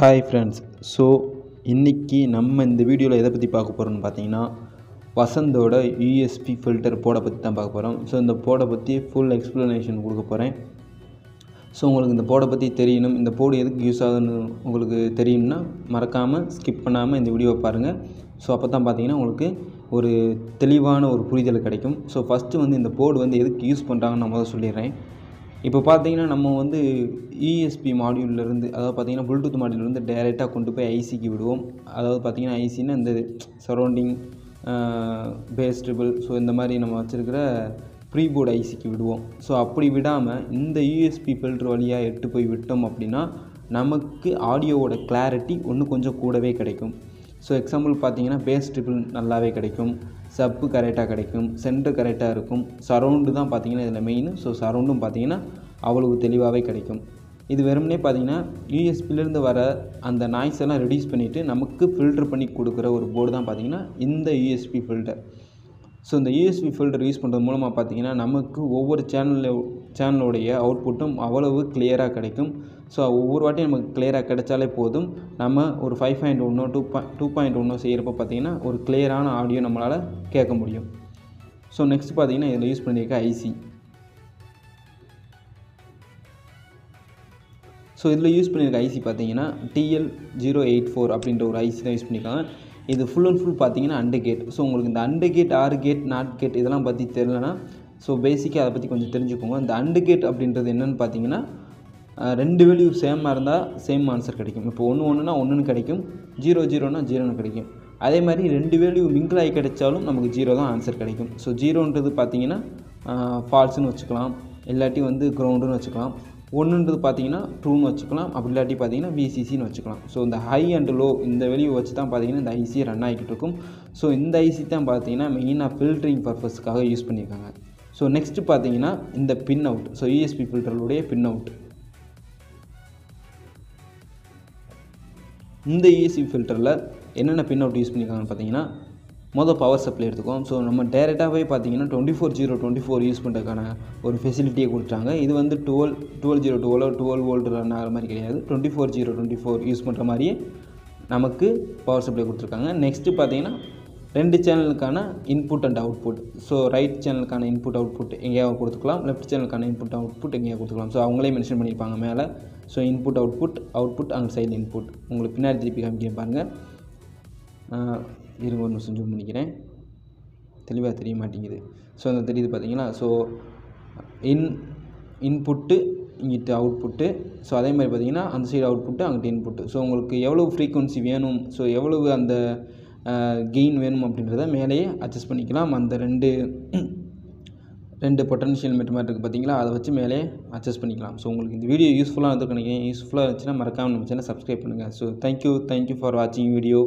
Hi friends, so இன்னைக்கு நம்ம இந்த வீடியோவில் எதை பற்றி பார்க்க போகிறோம்னு பார்த்தீங்கன்னா வசந்தோட USB ஃபில்டர் போர்டை பற்றி தான் பார்க்க போகிறோம். ஸோ இந்த போர்டை பற்றி ஃபுல் எக்ஸ்ப்ளனேஷன் கொடுக்க போகிறேன். ஸோ உங்களுக்கு இந்த போர்டை பற்றி தெரியணும், இந்த போர்டு எதுக்கு யூஸ் ஆகுதுன்னு உங்களுக்கு தெரியும்னா மறக்காமல் ஸ்கிப் பண்ணாமல் இந்த வீடியோவை பாருங்கள். ஸோ அப்போ தான் பார்த்தீங்கன்னா உங்களுக்கு ஒரு தெளிவான ஒரு புரிதல் கிடைக்கும். ஸோ ஃபஸ்ட்டு வந்து இந்த போர்டு வந்து எதுக்கு யூஸ் பண்ணுறாங்கன்னு நான் முதல்ல சொல்லிடுறேன். இப்போ பார்த்தீங்கன்னா நம்ம வந்து இஎஸ்பி மாடியூல்லேருந்து, அதாவது பார்த்தீங்கன்னா ப்ளூடூத் மாடியூல்லேருந்து டைரெக்டாக கொண்டு போய் ஐசிக்கு விடுவோம். அதாவது பார்த்தீங்கன்னா ஐசின்னா இந்த சரௌண்டிங் பேஸ் ட்ரிபிள், ஸோ இந்த மாதிரி நம்ம வச்சுருக்கிற ப்ரீபோர்டு ஐசிக்கு விடுவோம். ஸோ அப்படி விடாமல் இந்த யூஎஸ்பி ஃபில்டர் வழியாக எட்டு போய் விட்டோம் அப்படின்னா நமக்கு ஆடியோவோட கிளாரிட்டி இன்னும் கொஞ்சம் கூடவே கிடைக்கும். ஸோ எக்ஸாம்பிள் பார்த்தீங்கன்னா பேஸ் ட்ரிபிள் நல்லாவே கிடைக்கும், சப்பு கரெக்டாக கிடைக்கும், சென்டர் கரெக்டாக இருக்கும், சரௌண்டு தான் பார்த்தீங்கன்னா இதில் மெயின். ஸோ சரௌண்டும் பார்த்தீங்கன்னா அவ்வளவு தெளிவாகவே கிடைக்கும். இது வெறுமனே பார்த்தீங்கன்னா யூஎஸ்பிலேருந்து வர அந்த நாய்ஸ் எல்லாம் ரெடியூஸ் பண்ணிவிட்டு நமக்கு ஃபில்டர் பண்ணி கொடுக்குற ஒரு போர்டு தான் பார்த்தீங்கன்னா இந்த யூஎஸ்பி ஃபில்டர். ஸோ இந்த யூஎஸ்பி ஃபில்டர் யூஸ் பண்ணுறது மூலமாக பார்த்தீங்கன்னா நமக்கு ஒவ்வொரு சேனலோடைய அவுட்புட்டும் அவ்வளவு கிளியராக கிடைக்கும். ஸோ ஒவ்வொரு வாட்டியும் நமக்கு கிளியராக கிடைச்சாலே போதும், நம்ம ஒரு 5.1 2.1 செய்கிறப்ப பார்த்தீங்கன்னா ஒரு கிளியரான ஆடியோ நம்மளால் கேட்க முடியும். ஸோ நெக்ஸ்ட் பார்த்தீங்கன்னா இதில் யூஸ் பண்ணியிருக்க ஐசி. ஸோ இதில் யூஸ் பண்ணியிருக்க ஐசி பார்த்தீங்கன்னா TL084 அப்படின்ற ஒரு ஐசி தான் யூஸ் பண்ணியிருக்காங்க. இது ஃபுல் அண்ட் ஃபுல் பார்த்தீங்கன்னா அண்டர் கேட். ஸோ உங்களுக்கு இந்த under gate, OR gate, NOT gate இதெல்லாம் பற்றி தெரியலனா ஸோ பேசிக்காக அதை பற்றி கொஞ்சம் தெரிஞ்சுக்கோங்க. இந்த அண்டர் கேட் அப்படின்றது என்னென்னு பார்த்தீங்கன்னா ரெண்டு வேல்யூ சேமாக இருந்தால் சேம் ஆன்சர் கிடைக்கும். இப்போ 1 1ன்னு கிடைக்கும், 0 0னா 0ன்னு கிடைக்கும். அதே மாதிரி ரெண்டு வேல்யூ மிங்கிள் ஆகி கிடைச்சாலும் நமக்கு 0 தான் ஆன்சர் கிடைக்கும். ஸோ 0ன்றது பார்த்தீங்கன்னா ஃபால்ஸுன்னு வச்சுக்கலாம், இல்லாட்டி வந்து கிரவுண்டுன்னு வச்சுக்கலாம். 1ன்றது பார்த்தீங்கன்னா ட்ரூன்னு வச்சுக்கலாம், அப்படி இல்லாட்டி பார்த்தீங்கன்னா VCCன்னு வச்சுக்கலாம். ஸோ இந்த ஹை அண்ட் லோ இந்த வேல்யூ வச்சு தான் பார்த்தீங்கன்னா இந்த ஐசி ரன் ஆகிட்டு இருக்கும். ஸோ இந்த ஐசி தான் பார்த்தீங்கன்னா மெயினாக ஃபில்டரிங் பர்பஸ்க்காக யூஸ் பண்ணியிருக்காங்க. ஸோ நெக்ஸ்ட்டு பார்த்தீங்கன்னா இந்த பின் அவுட். ஸோ யூஎஸ்பி ஃபில்டருடைய பின் அவுட். இந்த யூஎஸ்பி ஃபில்டரில் என்னென்ன பின் அவுட் யூஸ் பண்ணியிருக்காங்கன்னு பார்த்தீங்கன்னா மொதல் பவர் சப்ளை எடுத்துக்கோம். ஸோ நம்ம டேரெக்டாகவே பார்த்தீங்கன்னா 24/0/24 யூஸ் பண்ணுறதுக்கான ஒரு ஃபெசிலிட்டியை கொடுத்துட்டாங்க. இது வந்து 12 வோல்ட் ரன் ஆகிற மாதிரி கிடையாது, 24/0/24 யூஸ் பண்ணுற மாதிரியே நமக்கு பவர் சப்ளை கொடுத்துருக்காங்க. நெக்ஸ்ட்டு பார்த்தீங்கன்னா ரெண்டு சேனலுக்கான input and output. So right சேனலுக்கான இன்புட் அவுட்புட் எங்கேயாவது கொடுத்துக்கலாம், லெஃப்ட் சேனலுக்கான இன்புட் அவுட்புட் எங்கேயாவது கொடுத்துக்கலாம். ஸோ அவங்களே மென்ஷன் பண்ணியிருப்பாங்க மேலே. ஸோ இன்புட் அவுட்புட் அங்கே சைடு இன்புட். உங்களுக்கு பின்னாடி திருப்பி காமிக்கிறேன் பாருங்கள். இருங்க ஒரு நிமிஷம் ஜூம் பண்ணிக்கிறேன், தெளிவாக தெரிய மாட்டேங்குது. ஸோ அந்த தெரியுது பார்த்தீங்களா. ஸோ இன்புட்டு இங்கிட்டு அவுட்புட்டு. ஸோ அதே மாதிரி பார்த்தீங்கன்னா அந்த சைடு அவுட்புட்டு அங்கிட்டு இன்புட்டு. ஸோ உங்களுக்கு எவ்வளோ ஃப்ரீக்குவன்சி வேணும், ஸோ எவ்வளவு அந்த கெயின் வேணும் அப்படின்றத மேலேயே அட்ஜஸ்ட் பண்ணிக்கலாம். அந்த ரெண்டு பொட்டன்ஷியல் மீட்டர் மாதிரி இருக்குது பார்த்தீங்களா, அதை வச்சு மேலே அட்ஜஸ்ட் பண்ணிக்கலாம். ஸோ உங்களுக்கு இந்த வீடியோ யூஸ்ஃபுல்லாக இருந்துருக்கு நினைக்கிறேன். யூஸ்ஃபுல்லாக இருந்துச்சுன்னா மறக்காமல் நம்ம சேனலை சப்ஸ்கிரைப் பண்ணுங்கள். ஸோ தேங்க்யூ ஃபார் வாட்சிங் வீடியோ.